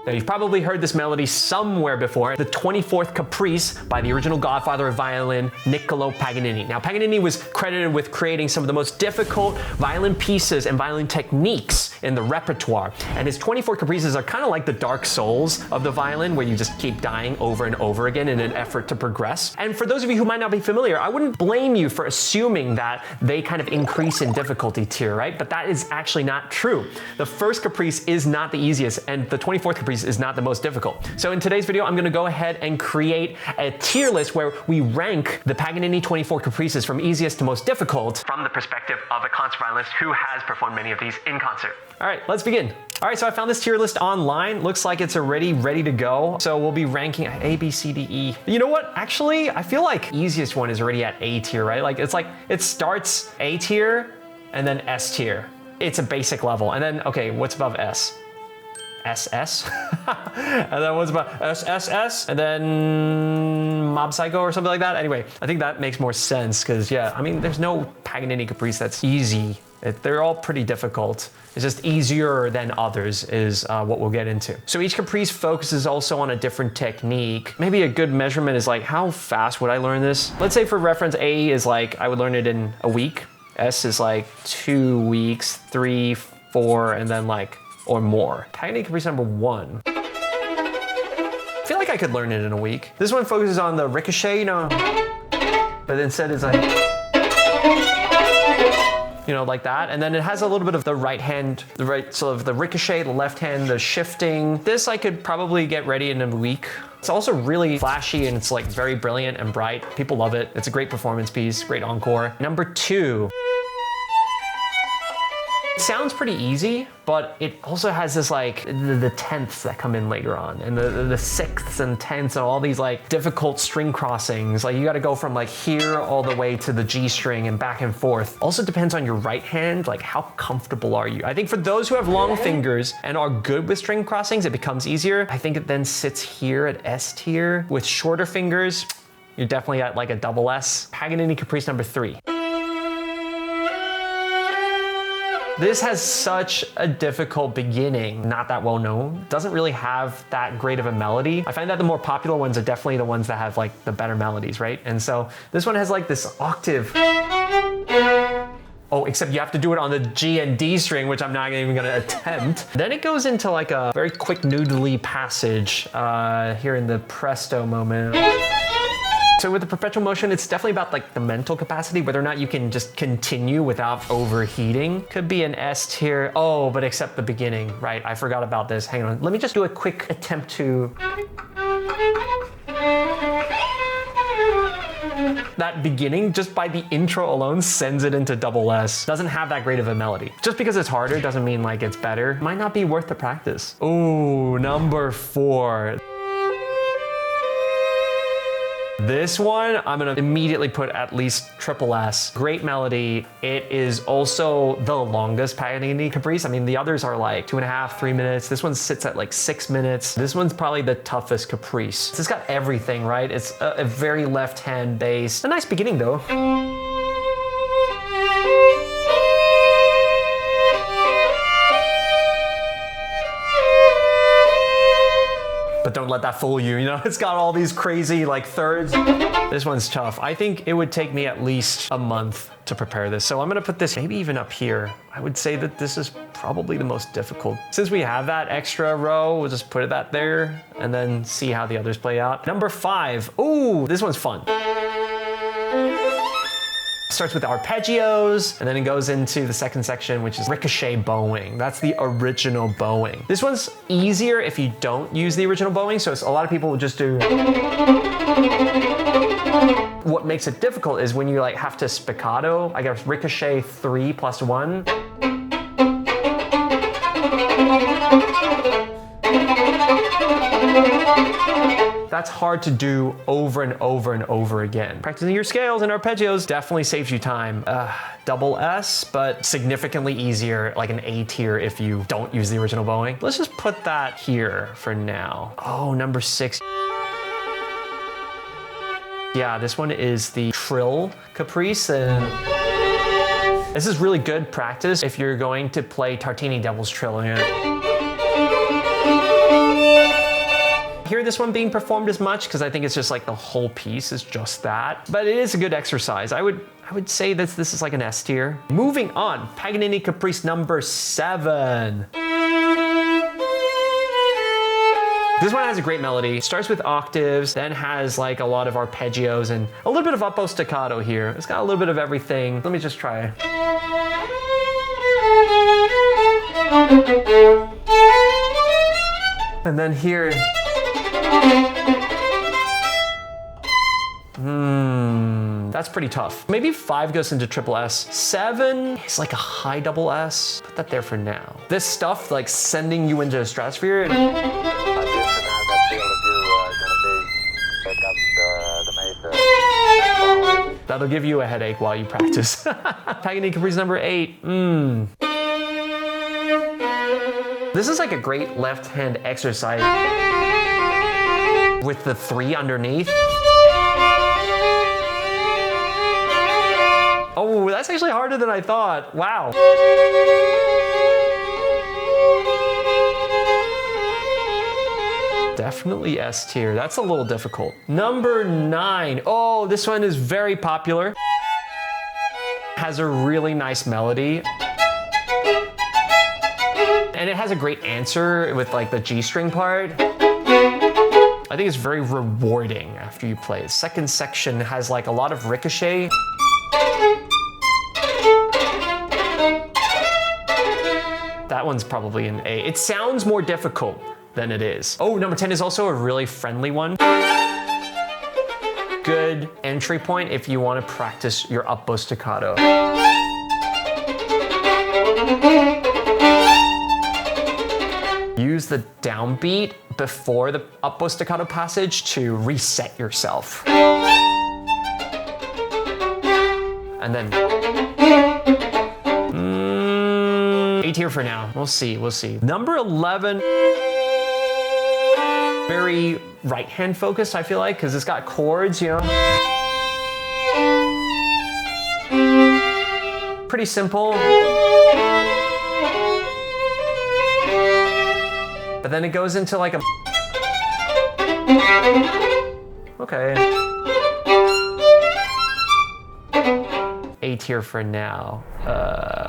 Now, you've probably heard this melody somewhere before, the 24th Caprice by the original godfather of violin, Niccolo Paganini. Now, Paganini was credited with creating some of the most difficult violin pieces and violin techniques in the repertoire. And his 24 Caprices are kind of like the Dark Souls of the violin, where you just keep dying over and over again in an effort to progress. And for those of you who might not be familiar, I wouldn't blame you for assuming that they kind of increase in difficulty tier, right? But that is actually not true. The first Caprice is not the easiest, and the 24th Caprice is not the most difficult. So in today's video, I'm gonna go ahead and create a tier list where we rank the Paganini 24 Caprices from easiest to most difficult from the perspective of a concert violinist who has performed many of these in concert. All right, let's begin. All right, so I found this tier list online. Looks like it's already ready to go. So we'll be ranking A, B, C, D, E. You know what? Actually, I feel like easiest one is already at A tier, right? Like it starts A tier and then S tier. It's a basic level. And then, okay, what's above S? SS, and then what's about SSS, and then Mob Psycho or something like that. Anyway, I think that makes more sense because, yeah, I mean, there's no Paganini Caprice that's easy. They're all pretty difficult. It's just easier than others is what we'll get into. So each Caprice focuses also on a different technique. Maybe a good measurement is like, how fast would I learn this? Let's say for reference, A is like, I would learn it in a week. S is like 2 weeks, 3, 4, and then like, or more. Paganini Caprice number 1. I feel like I could learn it in a week. This one focuses on the ricochet, you know, but instead it's like, you know, like that. And then it has a little bit of the right hand, the right, so of the ricochet, the left hand, the shifting. This I could probably get ready in a week. It's also really flashy and it's like very brilliant and bright. People love it. It's a great performance piece, great encore. Number 2. It sounds pretty easy, but it also has this like the tenths that come in later on, and the sixths and tenths and all these like difficult string crossings. Like you got to go from like here all the way to the G string and back and forth. Also depends on your right hand, like how comfortable are you? I think for those who have long fingers and are good with string crossings, it becomes easier. I think it then sits here at S tier. With shorter fingers, you're definitely at like a double S. Paganini Caprice number 3. This has such a difficult beginning, not that well known. Doesn't really have that great of a melody. I find that the more popular ones are definitely the ones that have like the better melodies, right? And so this one has like this octave. Oh, except you have to do it on the G and D string, which I'm not even gonna attempt. Then it goes into like a very quick noodly passage here in the presto moment. So with the perpetual motion, it's definitely about like the mental capacity, whether or not you can just continue without overheating. Could be an S tier. Oh, but except the beginning, right? I forgot about this. Hang on. Let me just do a quick attempt to. That beginning, just by the intro alone, sends it into double S. Doesn't have that great of a melody. Just because it's harder doesn't mean like it's better. Might not be worth the practice. Ooh, number 4. This one, I'm gonna immediately put at least triple S. Great melody. It is also the longest Paganini Caprice. I mean, the others are like 2.5, 3 minutes. This one sits at like 6 minutes. This one's probably the toughest Caprice. It's got everything, right? It's a very left-hand bass. A nice beginning though. But don't let that fool you, you know? It's got all these crazy like thirds. This one's tough. I think it would take me at least a month to prepare this. So I'm gonna put this maybe even up here. I would say that this is probably the most difficult. Since we have that extra row, we'll just put that there and then see how the others play out. Number 5, ooh, this one's fun. Starts with arpeggios, and then it goes into the second section, which is ricochet bowing. That's the original bowing. This one's easier if you don't use the original bowing, so a lot of people will just do. What makes it difficult is when you like have to spiccato. I guess ricochet 3 plus 1. That's hard to do over and over and over again. Practicing your scales and arpeggios definitely saves you time. Double S, but significantly easier, like an A tier if you don't use the original bowing. Let's just put that here for now. Oh, number 6. Yeah, this one is the trill Caprice, and this is really good practice if you're going to play Tartini Devil's Trill. Hear this one being performed as much because I think it's just like the whole piece is just that. But it is a good exercise. I would say this is like an S tier. Moving on, Paganini Caprice number 7. This one has a great melody. It starts with octaves, then has like a lot of arpeggios and a little bit of up-bow staccato here. It's got a little bit of everything. Let me just try. And then here. That's pretty tough. Maybe 5 goes into triple S. 7 is like a high double S. Put that there for now. This stuff, like sending you into a stratosphere. That'll give you a headache while you practice. Paganini Caprice number 8. This is like a great left-hand exercise with the 3 underneath. Oh, that's actually harder than I thought. Wow. Definitely S tier. That's a little difficult. Number 9. Oh, this one is very popular. Has a really nice melody. And it has a great answer with like the G string part. I think it's very rewarding after you play it. Second section has like a lot of ricochet. That one's probably an A. It sounds more difficult than it is. Oh, number 10 is also a really friendly one. Good entry point if you want to practice your up-bow staccato. Use the downbeat before the up-bow staccato passage to reset yourself. And then A tier for now. We'll see. Number 11, very right-hand focused, I feel like, because it's got chords, you know. Pretty simple. But then it goes into like a... Okay. A tier for now.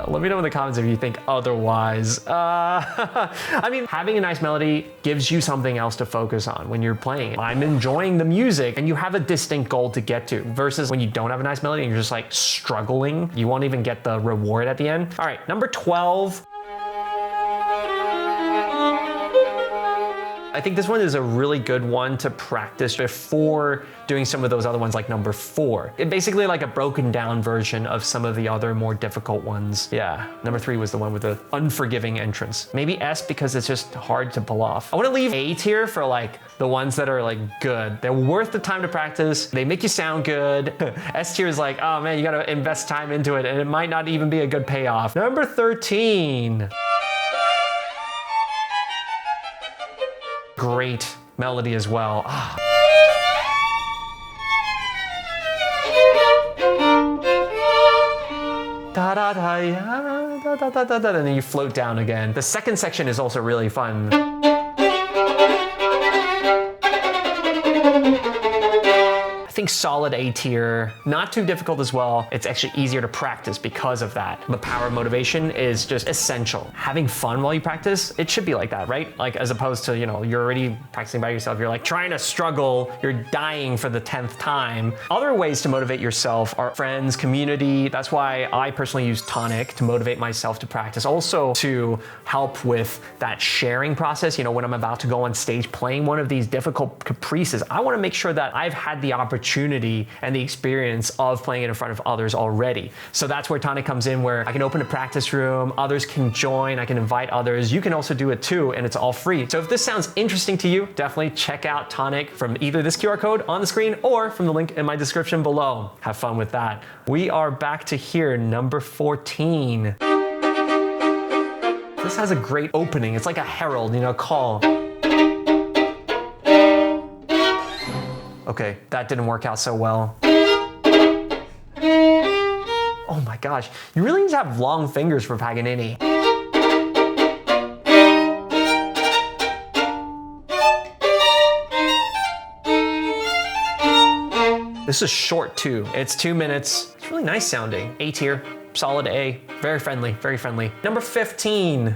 Let me know in the comments if you think otherwise. I mean, having a nice melody gives you something else to focus on when you're playing it. I'm enjoying the music and you have a distinct goal to get to versus when you don't have a nice melody and you're just like struggling. You won't even get the reward at the end. All right, number 12. I think this one is a really good one to practice before doing some of those other ones like number 4. It's basically like a broken down version of some of the other more difficult ones. Yeah, number 3 was the one with the unforgiving entrance. Maybe S because it's just hard to pull off. I want to leave A tier for like the ones that are like good. They're worth the time to practice. They make you sound good. S tier is like, oh man, you got to invest time into it and it might not even be a good payoff. Number 13. Great melody as well. Ah. Da da da ya, da da da da da, and then you float down again. The second section is also really fun. I think solid A tier, not too difficult as well. It's actually easier to practice because of that. The power of motivation is just essential. Having fun while you practice, it should be like that, right? Like as opposed to, you know, you're already practicing by yourself, you're like trying to struggle, you're dying for the 10th time. Other ways to motivate yourself are friends, community. That's why I personally use Tonic to motivate myself to practice. Also to help with that sharing process. You know, when I'm about to go on stage playing one of these difficult caprices, I want to make sure that I've had the opportunity and the experience of playing it in front of others already. So that's where Tonic comes in, where I can open a practice room, others can join, I can invite others. You can also do it too, and it's all free. So if this sounds interesting to you, definitely check out Tonic from either this QR code on the screen or from the link in my description below. Have fun with that. We are back to here, number 14. This has a great opening. It's like a herald, you know, call. Okay, that didn't work out so well. Oh my gosh, you really need to have long fingers for Paganini. This is short too. It's 2 minutes. It's really nice sounding. A tier, solid A. Very friendly, very friendly. Number 15.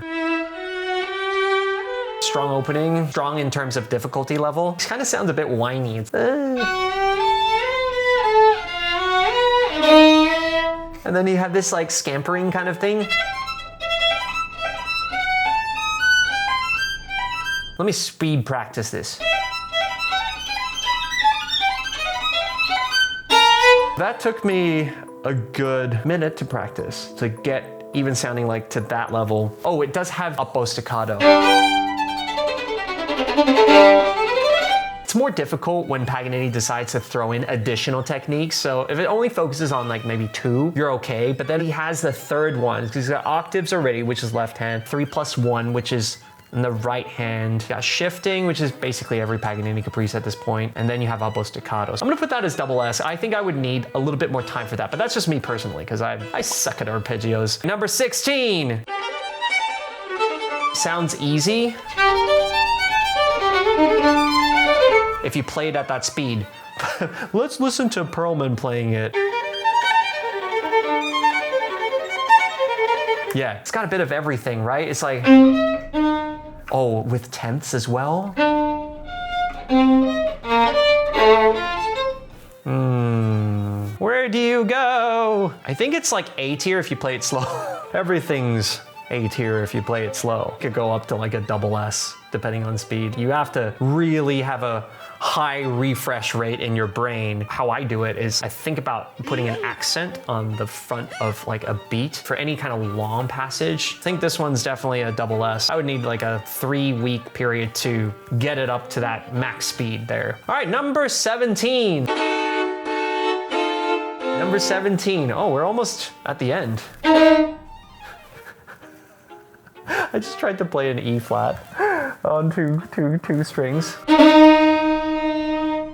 Strong opening, strong in terms of difficulty level. It kind of sounds a bit whiny. And then you have this like scampering kind of thing. Let me speed practice this. That took me a good minute to practice to get even sounding like to that level. Oh, it does have up bow staccato. It's more difficult when Paganini decides to throw in additional techniques. So if it only focuses on like maybe 2, you're okay. But then he has the third one because he's got octaves already, which is left hand, 3+1, which is in the right hand. You got shifting, which is basically every Paganini Caprice at this point. And then you have up bow staccato. So I'm gonna put that as double S. I think I would need a little bit more time for that, but that's just me personally because I suck at arpeggios. Number 16. Sounds easy if you play it at that speed. Let's listen to Perlman playing it. Yeah, it's got a bit of everything, right? It's like, oh, with tenths as well? Where do you go? I think it's like A tier if you play it slow. Everything's A tier if you play it slow. It could go up to like a double S depending on speed. You have to really have a high refresh rate in your brain. How I do it is I think about putting an accent on the front of like a beat for any kind of long passage. I think this one's definitely a double S. I would need like a 3-week period to get it up to that max speed there. All right, number 17. Number 17. Oh, we're almost at the end. I just tried to play an E flat on two strings.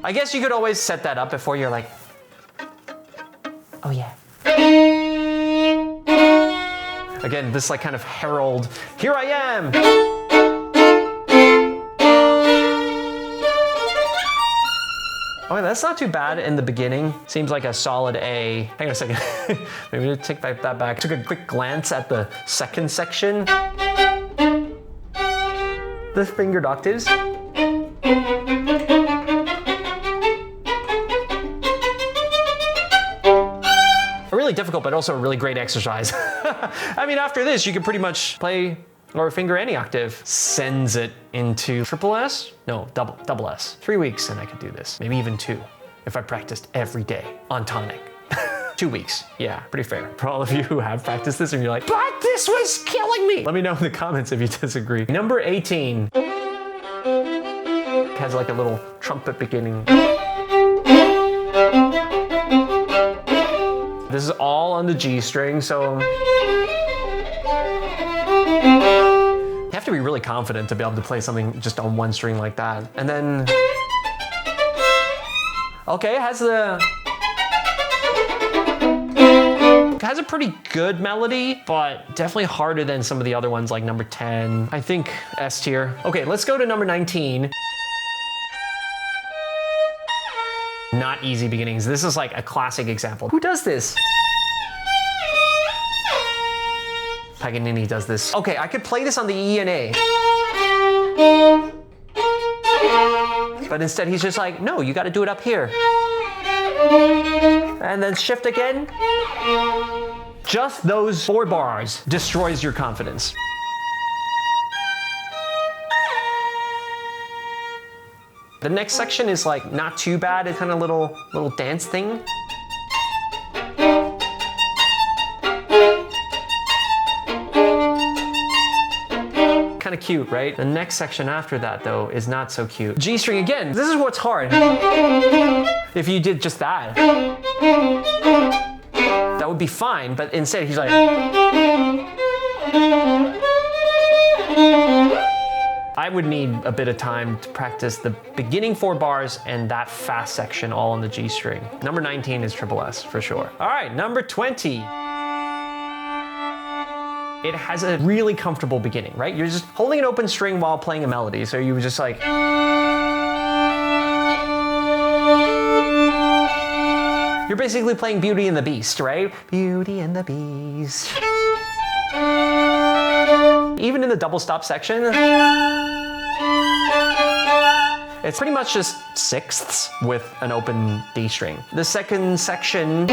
I guess you could always set that up before you're like, oh yeah. Again, this like kind of herald, here I am. Oh, that's not too bad in the beginning. Seems like a solid A. Hang on a second. Maybe to take that back. Took a quick glance at the second section. The fingered octaves. Really difficult, but also a really great exercise. I mean, after this, you can pretty much play or finger any octave. Sends it into triple S? No, double S. 3 weeks and I could do this. Maybe even 2 if I practiced every day on tonic. 2 weeks, yeah, pretty fair. For all of you who have practiced this and you're like, but this was killing me. Let me know in the comments if you disagree. Number 18. Has like a little trumpet beginning. This is all on the G string, so you have to be really confident to be able to play something just on one string like that. And then, okay, it has a pretty good melody, but definitely harder than some of the other ones like number 10. I think S tier. Okay, let's go to number 19. Not easy beginnings. This is like a classic example. Who does this? Paganini does this. Okay, I could play this on the E and A. But instead he's just like, no, you gotta do it up here. And then shift again. Just those 4 bars destroys your confidence. The next section is like not too bad. It's kind of little dance thing. Kind of cute, right? The next section after that though is not so cute. G string again. This is what's hard. If you did just that, that would be fine. But instead he's like, I would need a bit of time to practice the beginning 4 bars and that fast section all on the G string. Number 19 is triple S for sure. All right, number 20. It has a really comfortable beginning, right? You're just holding an open string while playing a melody. So you were just like, You're basically playing Beauty and the Beast, right? Beauty and the Beast. Even in the double stop section, it's pretty much just sixths with an open D string. The second section,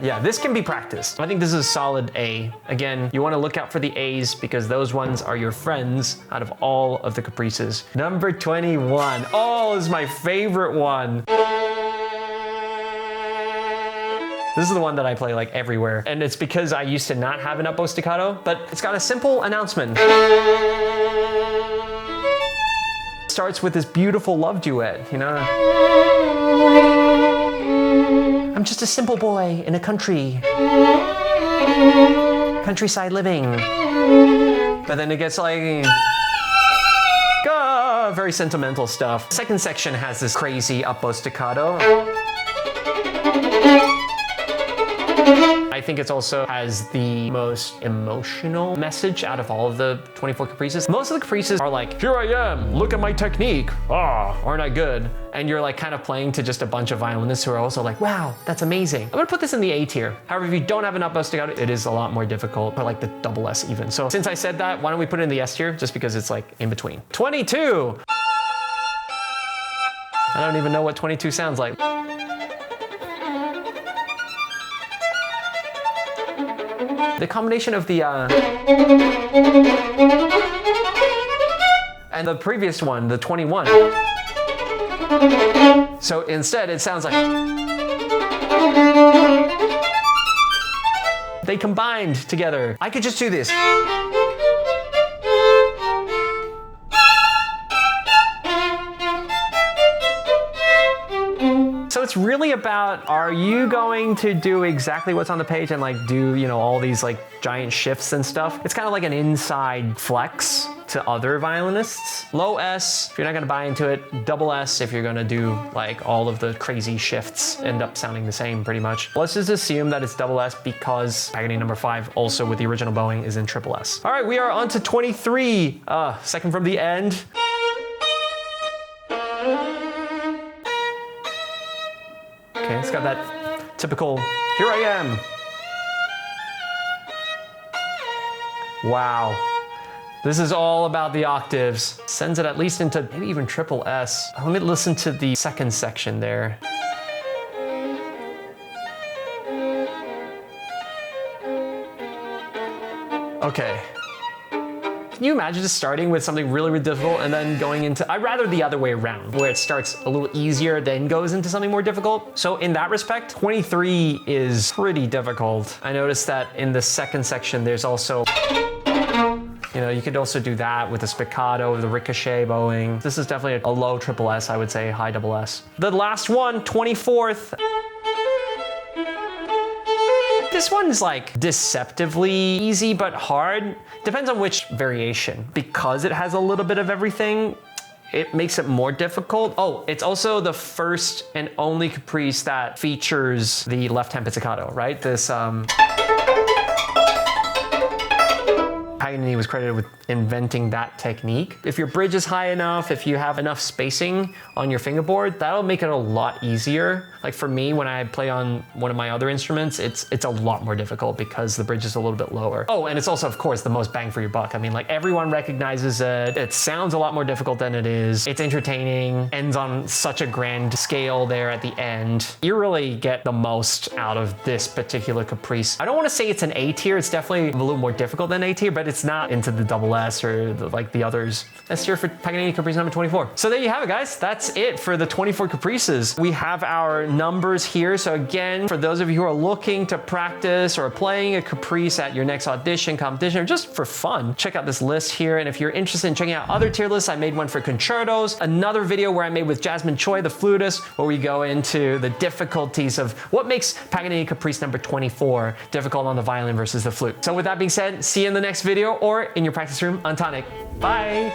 yeah, this can be practiced. I think this is a solid A. Again, you want to look out for the A's because those ones are your friends out of all of the caprices. Number 21. Oh, this is my favorite one. This is the one that I play like everywhere, and it's because I used to not have an up bow staccato, but it's got a simple announcement. It starts with this beautiful love duet, you know? I'm just a simple boy in a countryside living. But then it gets like, very sentimental stuff. Second section has this crazy up bow staccato. I think it also has the most emotional message out of all of the 24 caprices. Most of the caprices are like, here I am, look at my technique. Ah, aren't I good? And you're like kind of playing to just a bunch of violinists who are also like, wow, that's amazing. I'm gonna put this in the A tier. However, if you don't have an up bow staccato, it is a lot more difficult, but like the double S even. So since I said that, why don't we put it in the S tier just because it's like in between. 22. I don't even know what 22 sounds like. The combination of the and the previous one, the 21. So instead it sounds like they combined together. I could just do this. So it's really about, are you going to do exactly what's on the page and like do, you know, all these like giant shifts and stuff? It's kind of like an inside flex to other violinists. Low S, if you're not gonna buy into it. Double S, if you're gonna do like all of the crazy shifts, end up sounding the same pretty much. Let's just assume that it's double S because Paganini number 5, also with the original bowing, is in triple S. All right, we are on to 23. Second from the end. Okay, it's got that typical, here I am. Wow. This is all about the octaves. Sends it at least into maybe even triple S. Let me listen to the second section there. Okay. Can you imagine just starting with something really, really difficult and then going into, I'd rather the other way around, where it starts a little easier, then goes into something more difficult. So in that respect, 23 is pretty difficult. I noticed that in the second section, there's also, you know, you could also do that with the spiccato, the ricochet bowing. This is definitely a low triple S, I would say, high double S. The last one, 24th. This one's like deceptively easy but hard. Depends on which variation. Because it has a little bit of everything, it makes it more difficult. Oh, it's also the first and only caprice that features the left-hand pizzicato, right? This, Paganini was credited with inventing that technique. If your bridge is high enough, if you have enough spacing on your fingerboard, that'll make it a lot easier. Like for me, when I play on one of my other instruments, it's a lot more difficult because the bridge is a little bit lower. Oh, and it's also, of course, the most bang for your buck. I mean, like everyone recognizes it. It sounds a lot more difficult than it is. It's entertaining, ends on such a grand scale there at the end. You really get the most out of this particular caprice. I don't want to say it's an A tier. It's definitely a little more difficult than A tier, but it's not into the double S or like the others. S tier for Paganini Caprice number 24. So there you have it, guys. That's it for the 24 caprices. We have our numbers here. So again, for those of you who are looking to practice or playing a caprice at your next audition, competition, or just for fun, check out this list here. And if you're interested in checking out other tier lists, I made one for concertos, another video where I made with Jasmine Choi, the flutist, where we go into the difficulties of what makes Paganini Caprice number 24 difficult on the violin versus the flute. So with that being said, see you in the next video or in your practice room on Tonic. Bye.